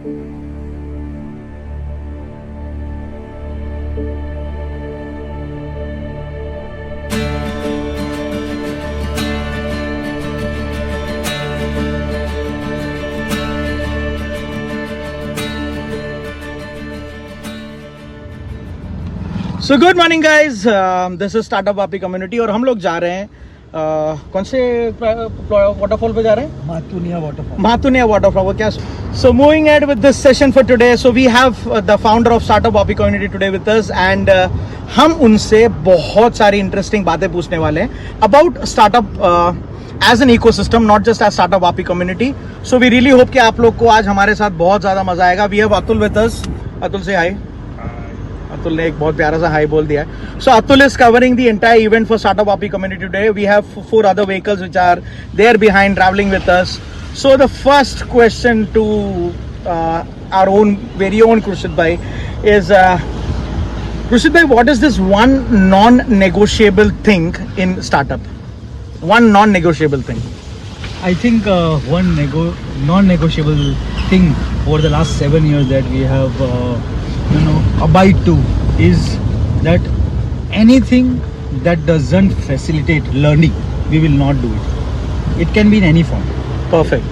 So good morning guys, this is startup Vapi community और हम लोग जा रहे हैं कौन से वाटरफॉल पे जा रहे हैं? मातुनिया वाटरफॉल। वो क्या? So moving ahead with this session for today, so we have the founder of startup Vapi community today with us and हम उनसे बहुत सारी इंटरेस्टिंग बातें पूछने वाले हैं about startup as an ecosystem, not just as startup Vapi community. So we really hope कि आप लोग को आज हमारे साथ बहुत ज्यादा मजा आएगा। We have Atul with us. Atul से हाय। अतुल ने एक बहुत प्यारा सा हाई बोल दिया है। So Atul is covering the entire event for startup Vapi community today. We have 4 other vehicles which are there behind traveling with us. So the first question to our own very own Krushit bhai is Krushit bhai, what is this one non-negotiable thing in startup? One non-negotiable thing. I think one non-negotiable thing over the last 7 years that we have abide to is that anything that doesn't facilitate learning, we will not do it. It can be in any form. Perfect.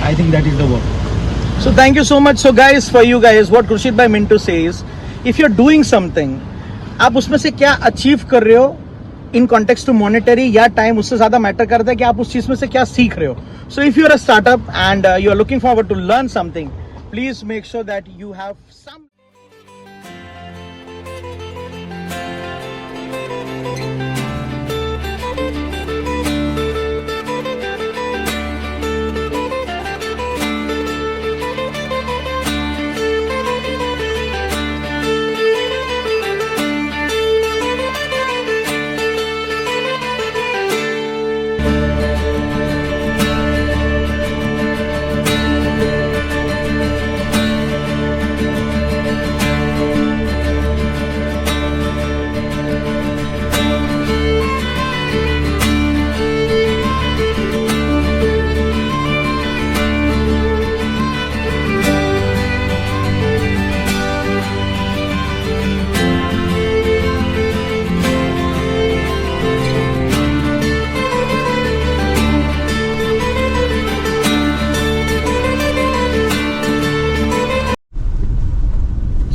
I think that is the word. So thank you so much. So guys, for you guys, what Krushit bhai meant to say is, if you're doing something, आप उसमें से क्या achieve कर रहे हो in context to monetary या time, उससे ज्यादा मैटर करता है कि आप उस चीज में से क्या सीख रहे हो. So if you are a startup and you are looking forward to learn something, please make sure that you have some.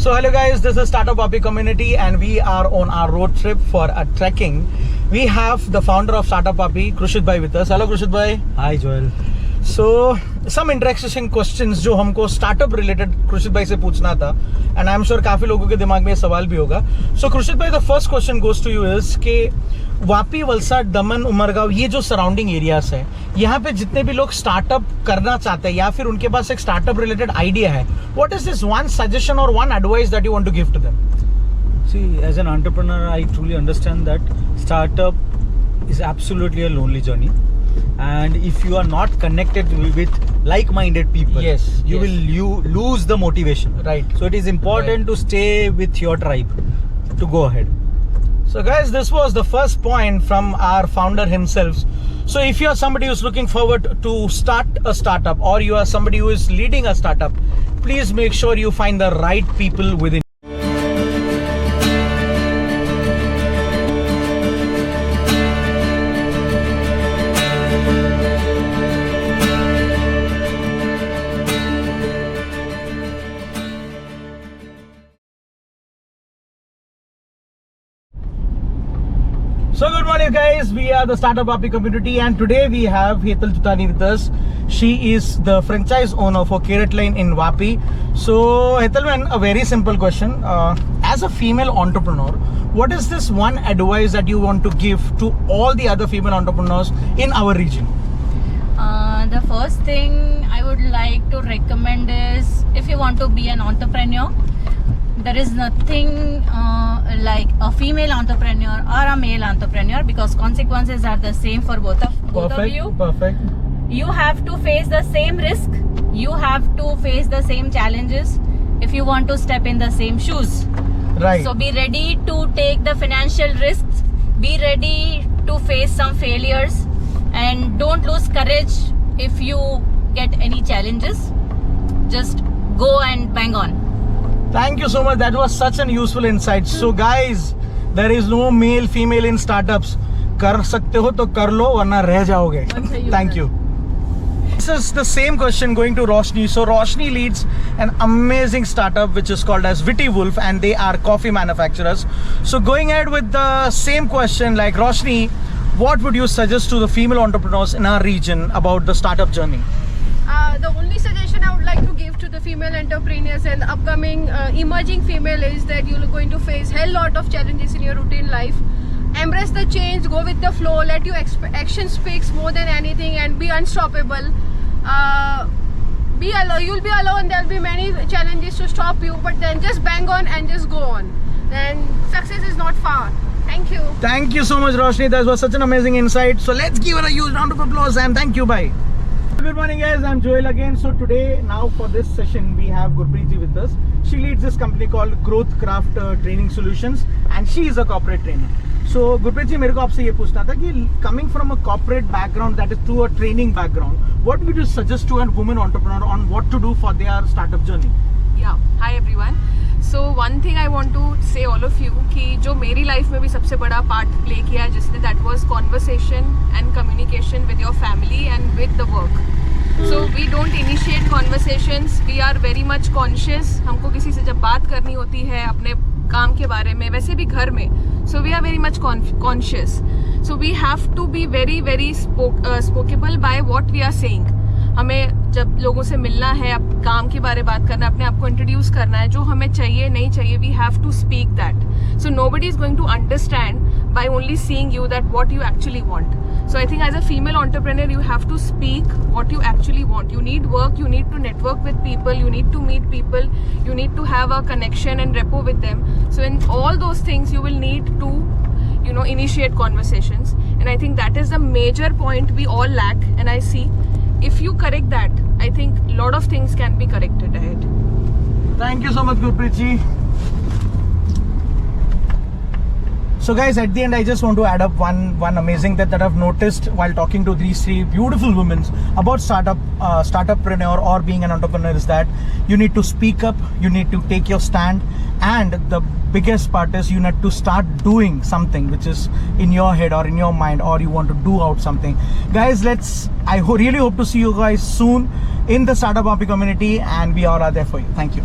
So hello guys, this is Startup Vapi Community and we are on our road trip for a trekking. We have the founder of Startup Vapi, Krushit bhai with us. Hello Krushit bhai. Hi Joel. So some interesting questions जो हमको startup related Krushit bhai से पूछना था and I'm sure काफी लोगों के दिमाग में ये सवाल भी होगा. So Krushit bhai, the first question goes to you is कि वापी, वलसाड, दमन, उमरगांव, ये जो सराउंडिंग एरियाज है, यहाँ पे जितने भी लोग स्टार्टअप करना चाहते हैं या फिर उनके पास एक स्टार्टअप रिलेटेड आइडिया है, what is this one suggestion और one advice that you want to give to them? See, as an entrepreneur, I truly understand that startup is absolutely a lonely journey, and if you are not connected with like-minded people, you will lose the motivation. Right. So it is important to stay with your tribe to go ahead. So guys, this was the first point from our founder himself. So if you are somebody who's looking forward to start a startup, or you are somebody who is leading a startup, please make sure you find the right people within. So good morning guys, we are the Startup Vapi Community and today we have Hetal Jutani with us. She is the franchise owner for Carrot Lane in Vapi. So Hetal man, a very simple question. As a female entrepreneur, what is this one advice that you want to give to all the other female entrepreneurs in our region? The first thing I would like to recommend is, if you want to be an entrepreneur, there is nothing like a female entrepreneur or a male entrepreneur, because consequences are the same for both of you. Perfect. You have to face the same risk. You have to face the same challenges if you want to step in the same shoes. Right. So be ready to take the financial risks. Be ready to face some failures, and don't lose courage if you get any challenges. Just go and bang on. Thank you so much. That was such an useful insight. So guys, there is no male female in startups. कर सकते हो तो कर लो वरना रह जाओगे. Thank you. This is the same question going to Roshni. So Roshni leads an amazing startup which is called as Witty Wolf, and they are coffee manufacturers. So going ahead with the same question, like Roshni, what would you suggest to the female entrepreneurs in our region about the startup journey? The only suggestion I would like to give to the female entrepreneurs and upcoming emerging female is that you're going to face hell lot of challenges in your routine life. Embrace the change, go with the flow, let your action speaks more than anything, and be unstoppable. You'll be alone, there'll be many challenges to stop you, but then just bang on and just go on. And success is not far. Thank you. Thank you so much, Roshni. That was such an amazing insight. So let's give her a huge round of applause and thank you. Bye. Good morning, guys. I'm Joel again. So today, now for this session, we have Gurpreet ji with us. She leads this company called Growth Craft Training Solutions, and she is a corporate trainer. So Gurpreet ji, मेरे को आपसे ये पूछना था कि coming from a corporate background, that is to a training background, what would you suggest to a woman entrepreneur on what to do for their startup journey? Yeah, hi everyone. So one thing I want to say all of you कि जो मेरी life में भी सबसे बड़ा part play किया जिसने, that was conversation and communication with your family and with the work. So we don't initiate conversations, we are very much conscious. हमको किसी से जब बात करनी होती है अपने काम के बारे में, वैसे भी घर में, so we are very much conscious. So we have to be very spokeable by what we are saying. हमें जब लोगों से मिलना है, अब काम के बारे में बात करना है, अपने आप को इंट्रोड्यूस करना है, जो हमें चाहिए नहीं चाहिए, we have to speak that. So nobody is going to understand by only seeing you that what you actually want. So I think as a female entrepreneur, you have to speak what you actually want. You need work, you need to network with people, you need to meet people, you need to have a connection and rapport with them. So in all those things, you will need to, initiate conversations. And I think that is the major point we all lack. And I see if you correct that, I think a lot of things can be corrected ahead. Thank you so much, Gurpreet ji. So guys, at the end, I just want to add up one amazing that I've noticed while talking to these three beautiful women about startuppreneur or being an entrepreneur is that you need to speak up, you need to take your stand, and the biggest part is you need to start doing something which is in your head or in your mind, or you want to do out something. Guys, I really hope to see you guys soon in the Startup Vapi community, and we all are there for you. Thank you.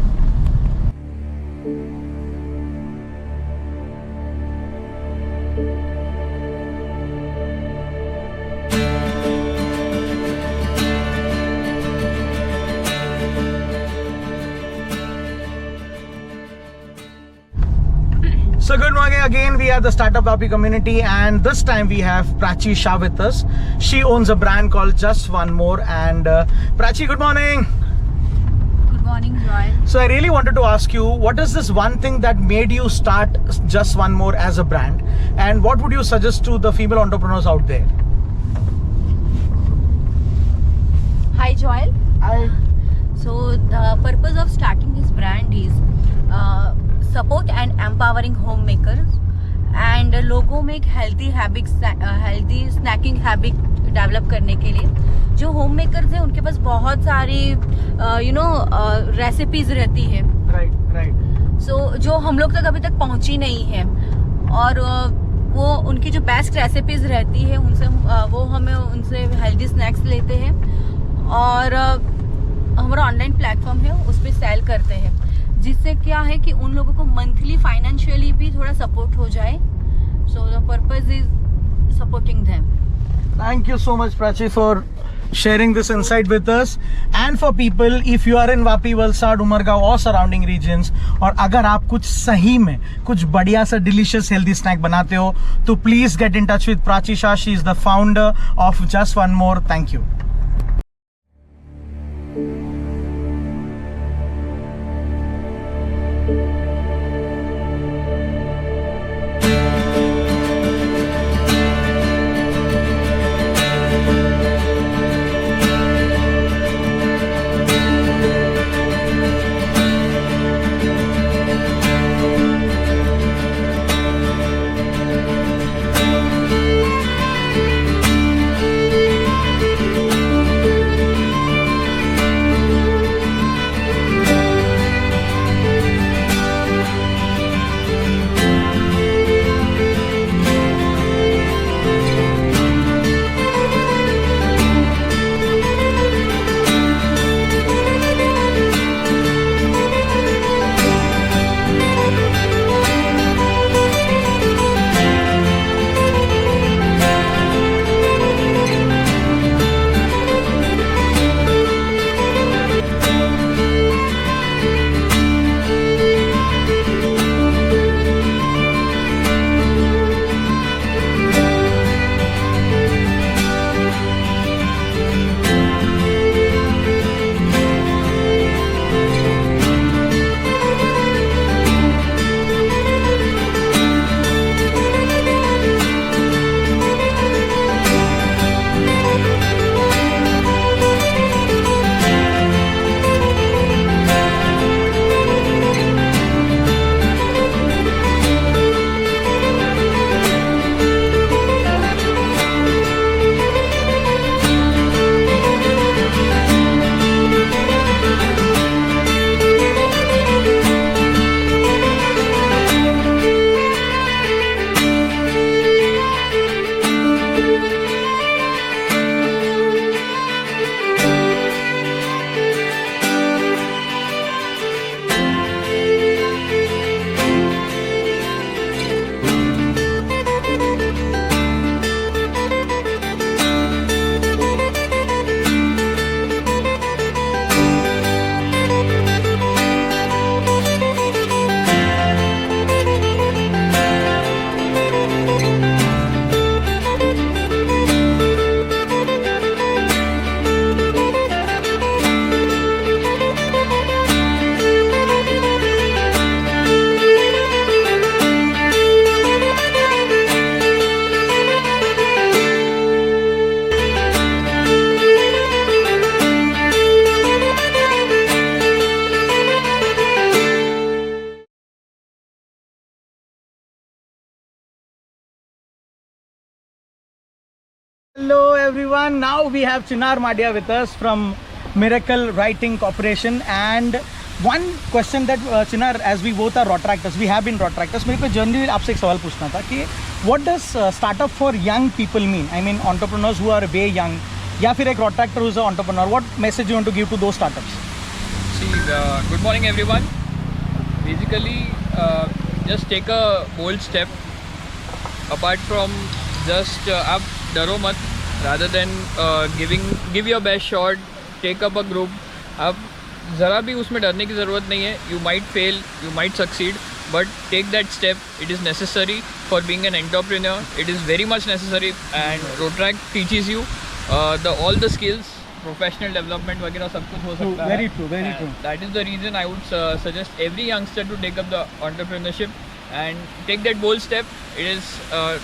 So good morning again, we are the Startup Vapi community, and this time we have Prachi Shah with us. She owns a brand called Just One More, and Prachi, good morning. Good morning, Joy. So I really wanted to ask you, what is this one thing that made you start Just One More as a brand, and what would you suggest to the female entrepreneurs out there? Hi Joel. Hi. So the purpose of starting this brand is support and empowering homemakers and लोगों में एक healthy snacking habit develop करने के लिए. जो home makers हैं उनके पास बहुत सारी रेसिपीज रहती है, Right. सो जो हम लोग तक अभी तक पहुंची नहीं है, और वो उनकी जो बेस्ट रेसिपीज रहती है उनसे वो हमें उनसे हेल्दी स्नैक्स लेते हैं, और हमारा ऑनलाइन प्लेटफॉर्म है उस पर सेल करते हैं, जिससे क्या है कि उन लोगों को मंथली फाइनेंशियली भी थोड़ा सपोर्ट हो जाए. So the purpose is supporting them. Thank you so much, Prachi, for sharing this insight with us. And for people, if you are in Vapi, Valsad, Umargaon or surrounding regions, और अगर आप कुछ सही में कुछ बढ़िया सा delicious healthy snack बनाते हो, तो please get in touch with Prachi Shah. She is the founder of Just One More. Thank you. everyone. Now we have Chinar Madia with us from Miracle Writing Corporation. And one question that Chinar, as we both are Rotractors, we have been Rotractors. मेरे को generally आपसे एक सवाल पूछना था कि what does startup for young people mean? I mean entrepreneurs who are way young, या फिर एक Rotractor who is an entrepreneur. What message you want to give to those startups? See, good morning everyone. Basically, just take a bold step. Apart from just आप डरो मत, rather than give your best shot, take up a group. आप ज़रा भी उसमें डरने की ज़रूरत नहीं है. You might fail, you might succeed, but take that step. It is necessary for being an entrepreneur. It is very much necessary, and Rotract teaches you all the skills, professional development वगैरह सब कुछ हो सकता है. Very true, very true. That is the reason I would suggest every youngster to take up the entrepreneurship and take that bold step. It is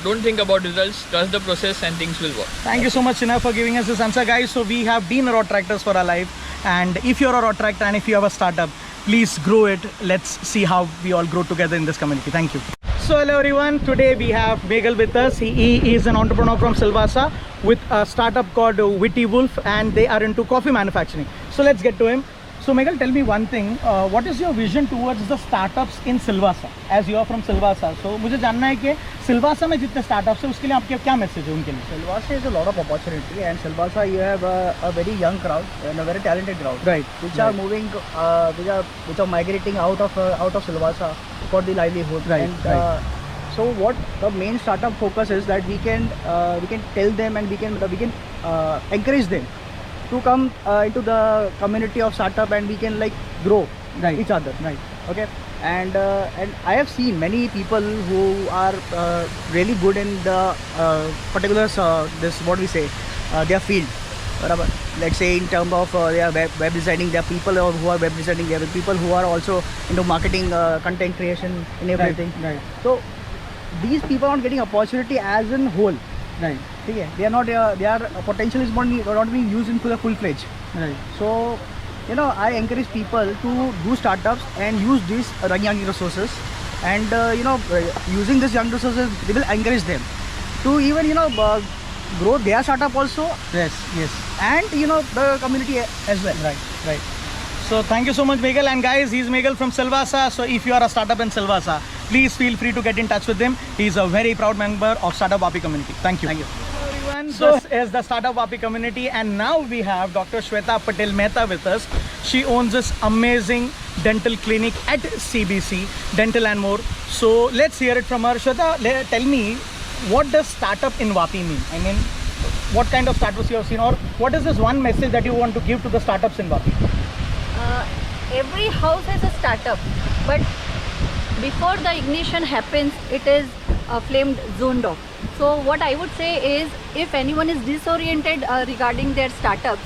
don't think about results, trust the process, and things will work. Thank you so much, Chinar, for giving us this answer, guys. So we have been Rotractors for our life, and if you're a Rotractor and if you have a startup, please grow it. Let's see how we all grow together in this community. Thank you. So hello everyone, today we have Meghal with us. He is an entrepreneur from Silvassa with a startup called Witty Wolf, and they are into coffee manufacturing. So let's get to him. So Meghal, tell me one thing, what is your vision towards the startups in Silvassa, as you are from Silvassa? So मुझे जानना है कि Silvassa में जितने startups हैं उसके लिए आपके क्या message है उनके लिए? Silvassa is a lot of opportunity, and Silvassa you have a very young crowd and a very talented crowd, Right. which are moving, which are migrating out of Silvassa for the livelihood. Right, And right. so what the main startup focus is that we can tell them, and we can encourage them to come into the community of startup, and we can like grow Right. each other. Right. Okay, and I have seen many people who are really good in the particular this what we say their field. Let's say in terms of their web designing, there are people who are web designing, there are people who are also into marketing, content creation, and everything. Right. So these people are not getting opportunity as in whole. Right. Okay, they are not their potential is not being used into the full-fledged. Right. So, I encourage people to do startups and use these young resources, and using these young resources, they will encourage them to even grow their startup also, Yes. Yes. and the community as well. Right. Right. So thank you so much, Meghal. And guys, he's Meghal from Silvassa. So if you are a startup in Silvassa, please feel free to get in touch with him. He's a very proud member of Startup Vapi community. Thank you. Thank you. Everyone, so this is the Startup Vapi community, and now we have Dr. Shweta Patel Mehta with us. She owns this amazing dental clinic at CBC, Dental and More. So let's hear it from her. Shweta, tell me, what does startup in Vapi mean? I mean, what kind of startups you have seen, or what is this one message that you want to give to the startups in Vapi? Every house has a startup, but before the ignition happens, it is flamed zoned off. So what I would say is, if anyone is disoriented regarding their startups,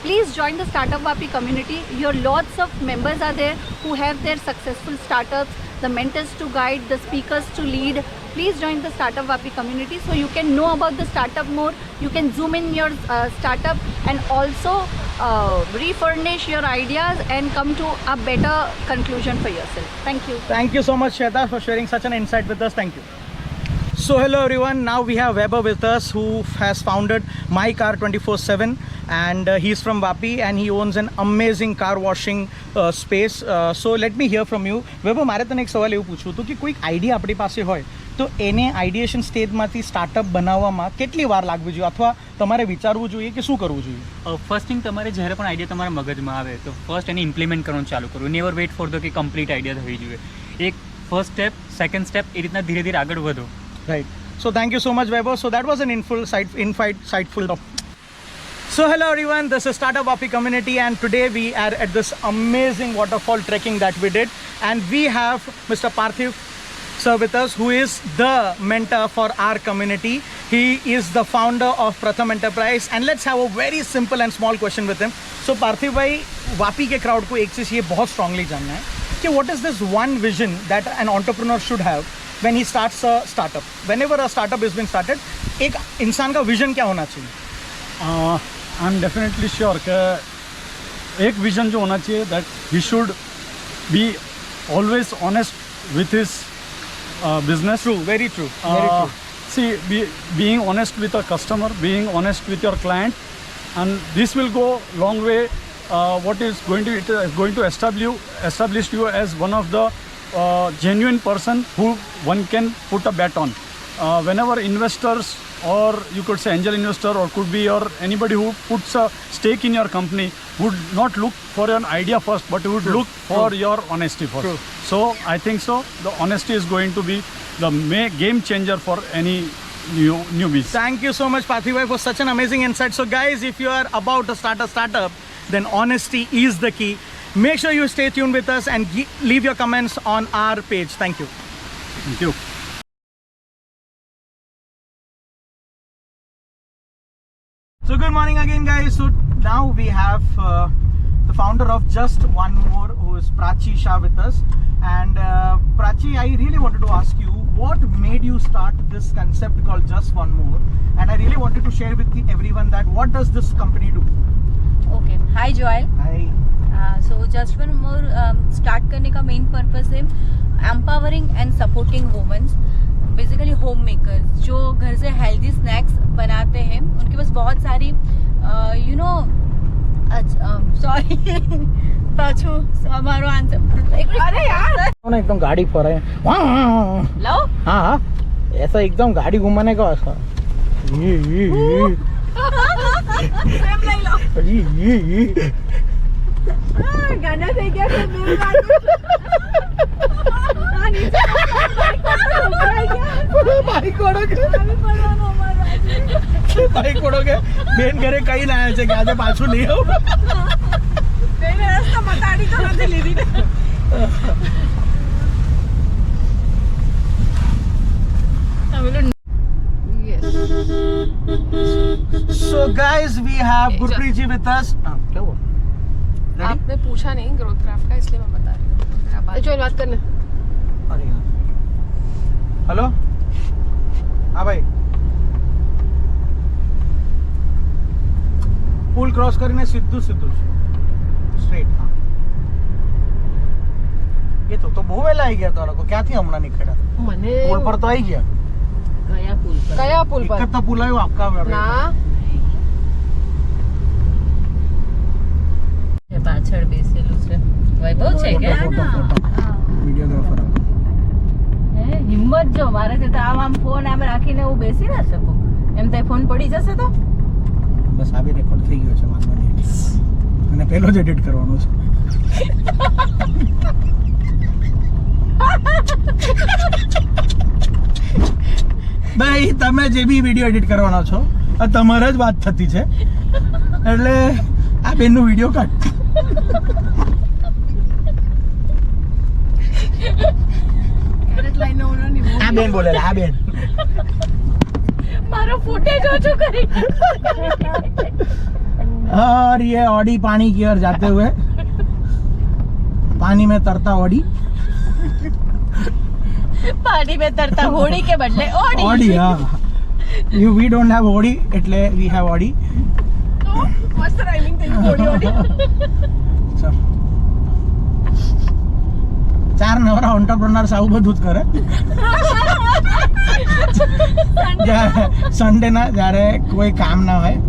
please join the Startup Vapi community. Your lots of members are there who have their successful startups, the mentors to guide, the speakers to lead. Please join the Startup Vapi community so you can know about the startup more. You can zoom in your startup and also refurnish your ideas and come to a better conclusion for yourself. Thank you. Thank you so much, Shweta, for sharing such an insight with us. Thank you. So hello everyone, now we have Weber with us, who has founded My Car 24/7, and he's from Vapi, and he owns an amazing car washing space. So let me hear from you. Weber, મારે તને એક સવાલ એવું પૂછવું હતું કે કોઈક idea આપણી પાસે હોય તો એને આઈડિએશન સ્ટેજમાંથી સ્ટાર્ટઅપ બનાવવામાં કેટલી વાર લાગવી જોઈએ, અથવા તમારે વિચારવું જોઈએ કે શું કરવું જોઈએ? ફર્સ્ટ થિંગ, તમારે જ્યારે પણ આઈડિયા તમારા મગજમાં આવે તો ફર્સ્ટ એને ઇમ્પ્લિમેન્ટ કરવાનું ચાલુ કરવું. નેવર વેઇટ ફોર ધ કે કમ્પ્લીટ આઈડિયા થવી જોઈએ. એક ફર્સ્ટ સ્ટેપ, સેકન્ડ સ્ટેપ, એ રીતના ધીરે ધીરે આગળ વધો. Right. So thank you so much, Weber. So that was an insightful. So hello everyone, this is Startup Vapi community, and today we are at this amazing waterfall trekking that we did, and we have Mr. Parthiv sir with us, who is the mentor for our community. He is the founder of Pratham Enterprise, and let's have a very simple and small question with him. So Parthiv bhai, Vapi ke crowd ko ek cheez ye bahut strongly janna hai कि what is this one vision that an entrepreneur should have when he starts a startup? Whenever a startup is being started, एक इंसान का vision क्या होना चाहिए? I am definitely sure कि एक vision जो होना चाहिए that he should be always honest with his business. True, very true, very true. See, being honest with a customer, being honest with your client, and this will go long way. What is going to, it is going to establish you as one of the genuine person who one can put a bet on. Whenever investors, or you could say angel investor, or could be your anybody who puts a stake in your company, would not look for an idea first, but would look for your honesty first. So I think so. The honesty is going to be the game changer for any newbies. Thank you so much, Parthiv bhai, for such an amazing insight. So guys, if you are about to start a startup, then honesty is the key. Make sure you stay tuned with us and leave your comments on our page. Thank you. Thank you. So good morning again, guys. So now we have the founder of Just One More, who is Prachi Shah, with us. And Prachi, I really wanted to ask you, what made you start this concept called Just One More? And I really wanted to share with everyone that what does this company do? Okay. Hi Joel. Hi. So Just One More start करने का main purpose है empowering and supporting women, basically home makers जो घर से healthy snacks बनाते हैं. उनके पास बहुत सारी you know sorry पाछू हमारो आंसर. अरे यार ना एकदम गाड़ी पर है लो. हाँ ऐसा एकदम गाड़ी घुमाने का ऐसा गाना से क्या બાઈક ઓળોગે બેન ઘરે કઈ ના આવે છે કે આજે પાછું લઈ આવો બેને રસ્તા બતાડી તો નથી લીધી ને. So guys, we have Gurpreet ji with us. क्या हुआ? आपने पूछा नहीं ग्रोथ क्राफ्ट का, इसलिए मैं बता रही हूँ. चलो बात करने. अरे हेलो हाँ भाई, પુલ ક્રોસ કરીને સીધું સ્ટ્રેટ. હા એ તો બહુ વહેલા આવી ગયા. તો લોકો ક્યાંથી હમણાં નીકળ્યા? મને પુલ પર તો આવી ગયા. કયા પુલ પર? એક જ તો પુલ આવ્યો આપકા ના પાછળ બેસેલું છે વૈભવ છે કે વિડીયોગ્રાફર. હિંમત જો મારે તો આમ ફોન આમ રાખીને હું બેસી ના શકું. એમ તો ફોન પડી જશે તો બસ આ બી રેકોર્ડ થઈ ગયો છે, વાંધો નહીં. અને પહેલો જ એડિટ કરવાનો છે. ભાઈ તમે જે બી વિડીયો એડિટ કરવાનો છો તમારા જ વાત થતી છે, એટલે આ બેનનો વિડીયો કાઢ. આ બેન બોલે, આ બેન મારો ફૂટેજ ઓછો કરી. और ये ऑडी पानी की ओर जाते हुए, पानी में तरता ऑडी. પાણી में तरता હોડી के बदले ઓડી. ऑडी हाँ, you we don't have Audi એટલે we have ऑडी. મસ્ત રાઇમિંગ થઈ ગઈ ઓડી. ચાલ ચાર નવરા એન્ટરપ્રેનર્સ આવું બધું જ કરે. સન્ડે ના જ્યારે કોઈ કામ ના હોય